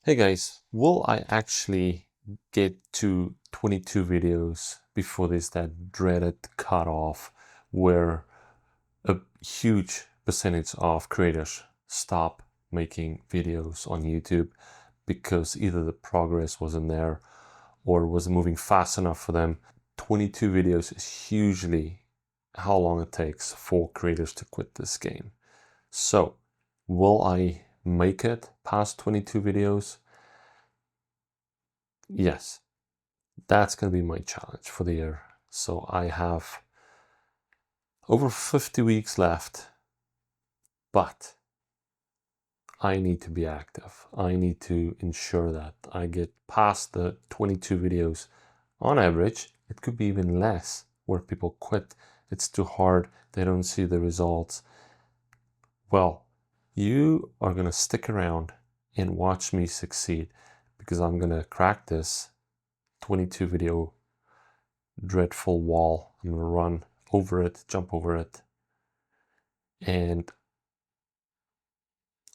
Hey guys, will I actually get to 22 videos before there's that dreaded cutoff where a huge percentage of creators stop making videos on YouTube because either the progress wasn't there or wasn't moving fast enough for them? 22 videos is usually how long it takes for creators to quit this game. So, will I make it past 22 videos? Yes, that's going to be my challenge for the year. So I have over 50 weeks left, but I need to be active. I need to ensure that I get past the 22 videos on average. It could be even less where people quit. It's too hard. They don't see the results. Well, you are going to stick around and watch me succeed because I'm going to crack this 22 video dreadful wall. I'm going to run over it, jump over it, and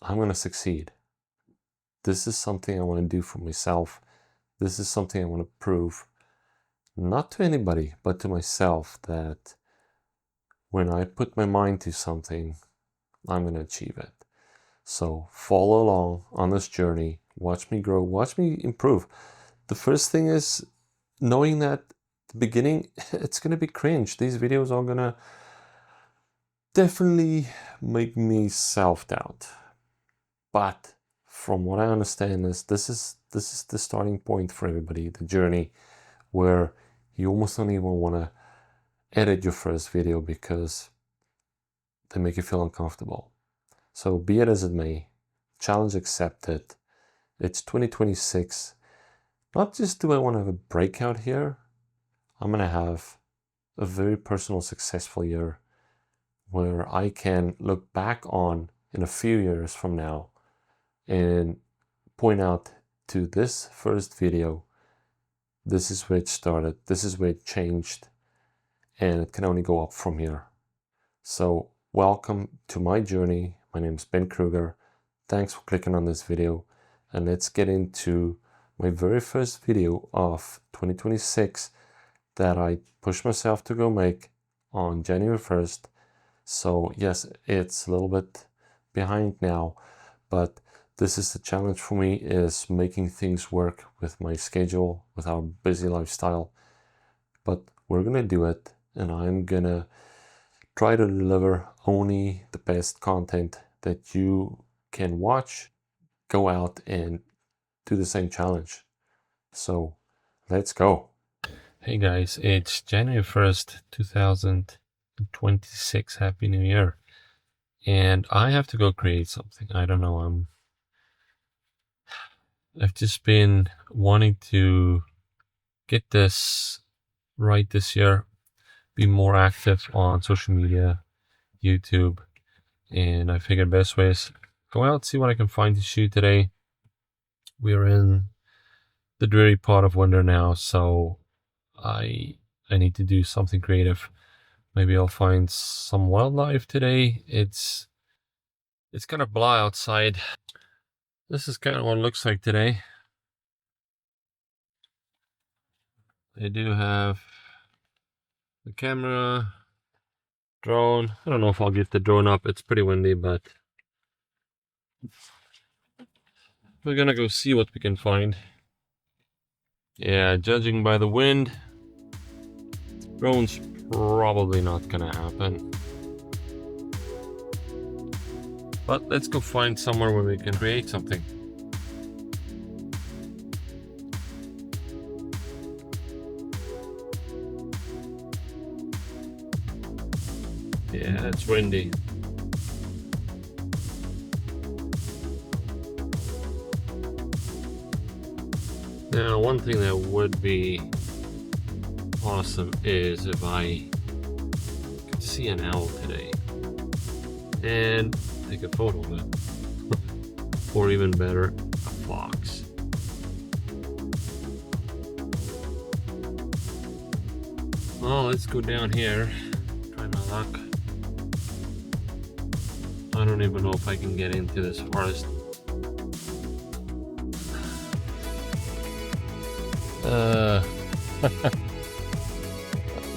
I'm going to succeed. This is something I want to do for myself. This is something I want to prove, not to anybody, but to myself, that when I put my mind to something, I'm going to achieve it. So follow along on this journey. Watch me grow. Watch me improve. The first thing is knowing that at the beginning, it's going to be cringe. These videos are going to definitely make me self-doubt. But from what I understand is this is the starting point for everybody, the journey where you almost don't even want to edit your first video because they make you feel uncomfortable. So be it as it may, challenge accepted. It's 2026. Not just do I want to have a breakout here, I'm going to have a very personal, successful year where I can look back on in a few years from now and point out to this first video, this is where it started, this is where it changed, and it can only go up from here. So welcome to my journey. My name is Ben Kruger. Thanks for clicking on this video, and let's get into my very first video of 2026 that I pushed myself to go make on January 1st. So yes, it's a little bit behind now, but this is the challenge for me, is making things work with my schedule, with our busy lifestyle. But we're gonna do it, and I'm gonna try to deliver only the best content that you can watch. Go out and do the same challenge. So let's go. Hey guys, it's January 1st, 2026. Happy New Year. And I have to go create something. I don't know, I've just been wanting to get this right this year, be more active on social media, YouTube, and I figured best way is go out, see what I can find to shoot today. We're in the dreary part of winter now, so I need to do something creative. Maybe I'll find some wildlife today. It's kind of blah outside. This is kind of what it looks like today. I do have the camera, drone. I don't know if I'll get the drone up. It's pretty windy, but we're gonna go see what we can find. Yeah, judging by the wind, drone's probably not gonna happen. But let's go find somewhere where we can create something. Yeah, it's windy. Now, one thing that would be awesome is if I could see an owl today and take a photo of it. Or even better, a fox. Well, let's go down here, try my luck. I don't even know if I can get into this forest.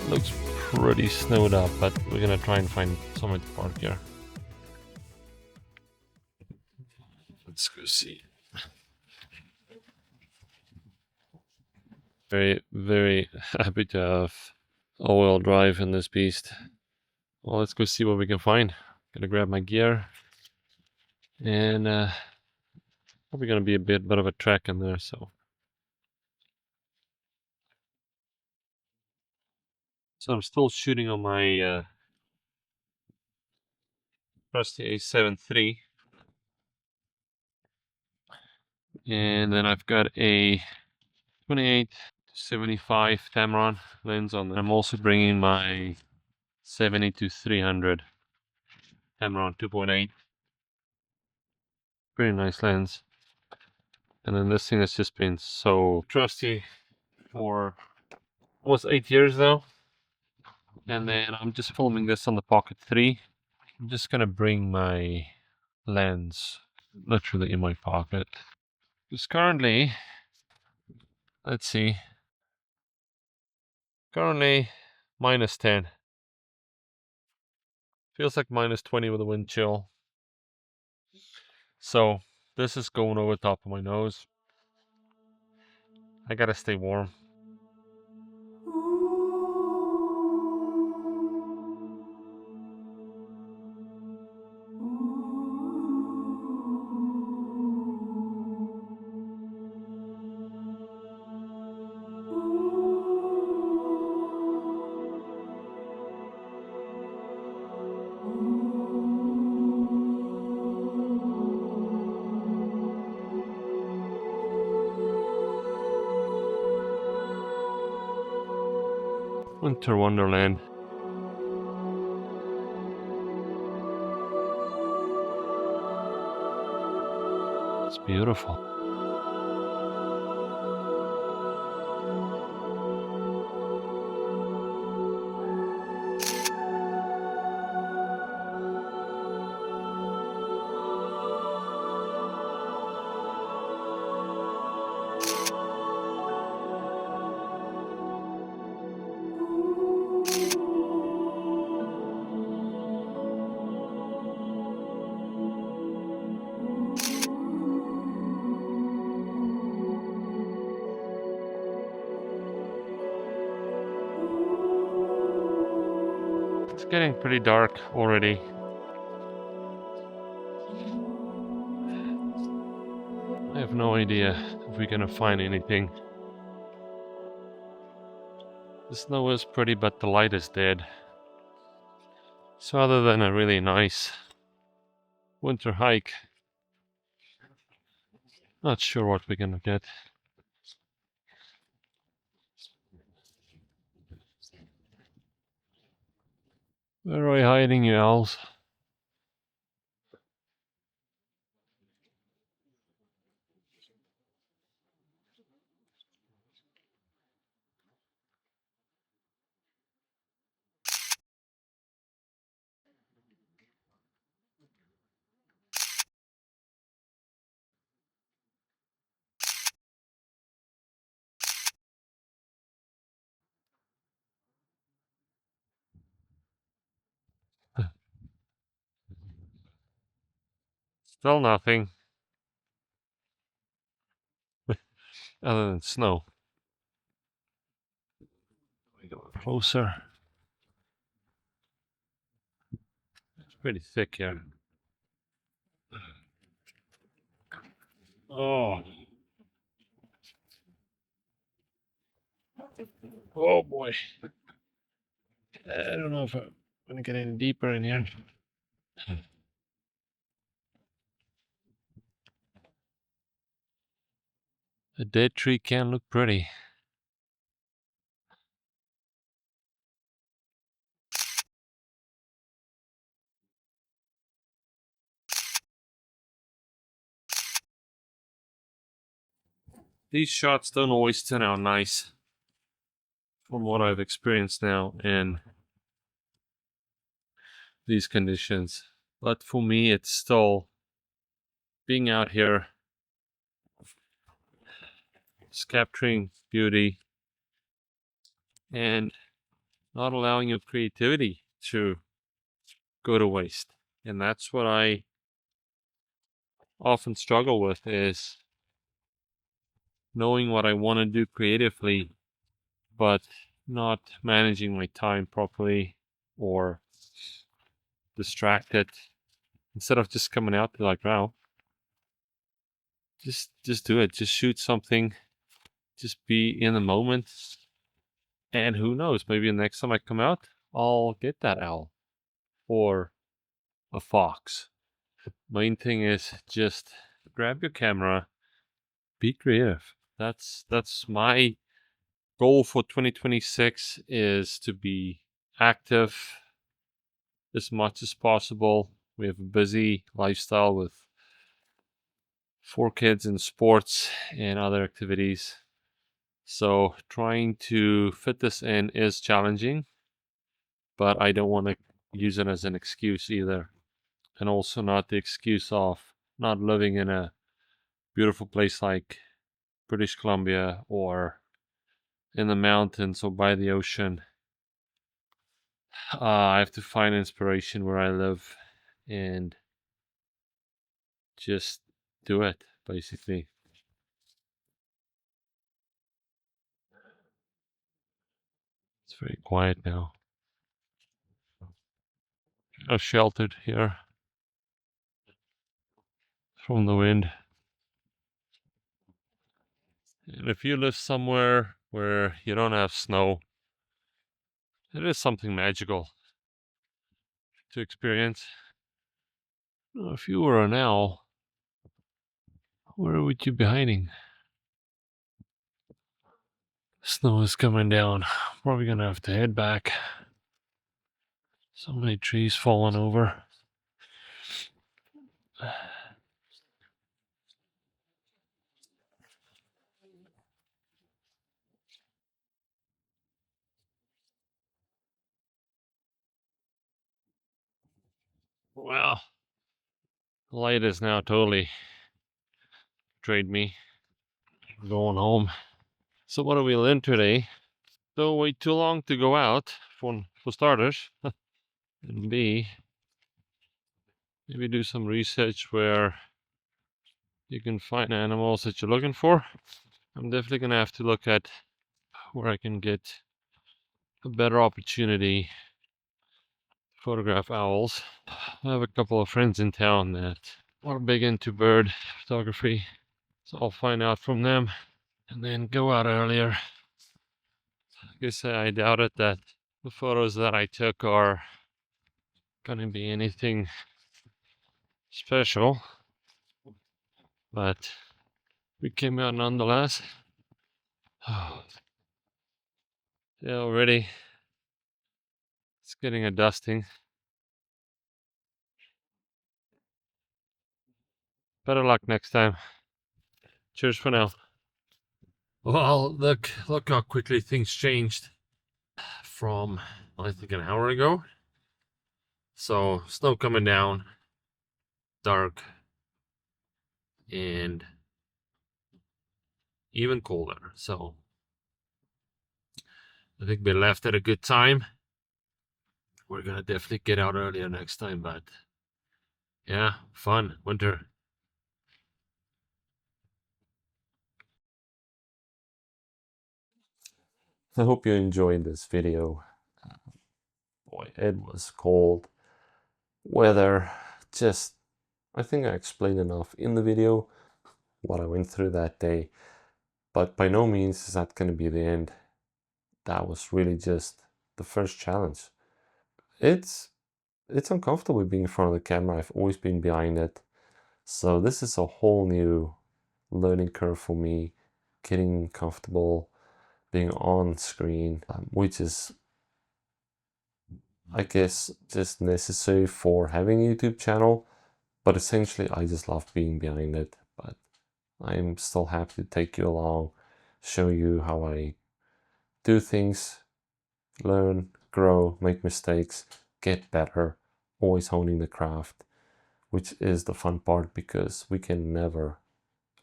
Looks pretty snowed up, but we're gonna try and find somewhere to park here. Let's go see. Very, very happy to have all-wheel drive in this beast. Well, let's go see what we can find. Gonna grab my gear, and probably gonna be a bit of a trek in there. So I'm still shooting on my trusty A7 III, and then I've got a 28-75 Tamron lens on there. I'm also bringing my 70-300 Tamron 2.8. Pretty nice lens. And then this thing has just been so trusty for almost 8 years now. And then I'm just filming this on the Pocket 3. I'm just gonna bring my lens literally in my pocket. Because currently, let's see, currently -10. Feels like -20 with a wind chill. So this is going over the top of my nose. I gotta stay warm. Winter Wonderland. It's beautiful. It's getting pretty dark already. I have no idea if we're gonna find anything. The snow is pretty, but the light is dead. So other than a really nice winter hike, not sure what we're gonna get. Where are you hiding, you owls? Still nothing. Other than snow. We go closer. It's pretty thick here. Oh. Oh boy. I don't know if I'm gonna get any deeper in here. A dead tree can look pretty. These shots don't always turn out nice, from what I've experienced now in these conditions. But for me, it's still being out here Just capturing beauty and not allowing your creativity to go to waste. And that's what I often struggle with, is knowing what I want to do creatively, but not managing my time properly, or distracted. Instead of just coming out to like, wow, just do it. Just shoot something. Just be in the moment. And who knows, maybe the next time I come out, I'll get that owl or a fox. Main thing is just grab your camera, be creative. That's my goal for 2026, is to be active as much as possible. We have a busy lifestyle with 4 kids in sports and other activities. So trying to fit this in is challenging, but I don't want to use it as an excuse either. And also not the excuse of not living in a beautiful place like British Columbia or in the mountains or by the ocean. I have to find inspiration where I live and just do it, basically. It's very quiet now. I'm sheltered here from the wind. And if you live somewhere where you don't have snow, it is something magical to experience. If you were an owl, where would you be hiding? Snow is coming down. Probably gonna have to head back. So many trees falling over. Well, the light is now totally betrayed me. I'm going home. So what do we learn today? Don't wait too long to go out, for starters. And B, maybe do some research where you can find animals that you're looking for. I'm definitely gonna have to look at where I can get a better opportunity to photograph owls. I have a couple of friends in town that are big into bird photography, so I'll find out from them and then go out earlier. I guess I doubt it that the photos that I took are gonna be anything special, but we came out nonetheless. Yeah, already it's getting a dusting. Better luck next time. Cheers for now. Well, look how quickly things changed from, I think, an hour ago. So snow coming down, dark, and even colder. So I think we left at a good time. We're gonna definitely get out earlier next time, but yeah, fun winter. I hope you enjoyed this video. Boy, it was cold. Weather, just, I think I explained enough in the video what I went through that day. But by no means is that going to be the end. That was really just the first challenge. It's uncomfortable being in front of the camera. I've always been behind it. So this is a whole new learning curve for me, getting comfortable being on screen, which is, I guess, just necessary for having a YouTube channel. But essentially, I just love being behind it. But I'm still happy to take you along, show you how I do things, learn, grow, make mistakes, get better, always honing the craft, which is the fun part, because we can never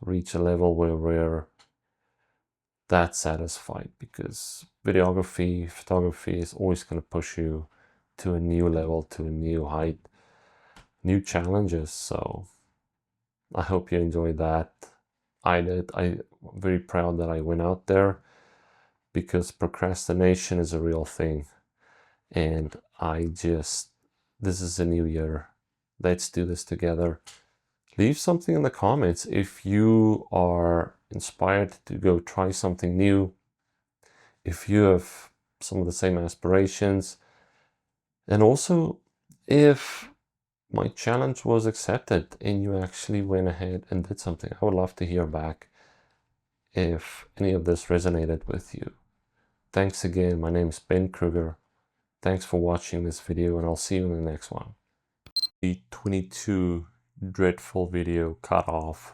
reach a level where we're that satisfied, because videography, photography is always going to push you to a new level, to a new height, new challenges. So I hope you enjoyed that. I did. I'm very proud that I went out there, because procrastination is a real thing. And this is a new year. Let's do this together. Leave something in the comments if you are inspired to go try something new, if you have some of the same aspirations, and also if my challenge was accepted and you actually went ahead and did something. I would love to hear back if any of this resonated with you. Thanks again. My name is Ben Kruger. Thanks for watching this video, and I'll see you in the next one. The 22 dreadful video cut off.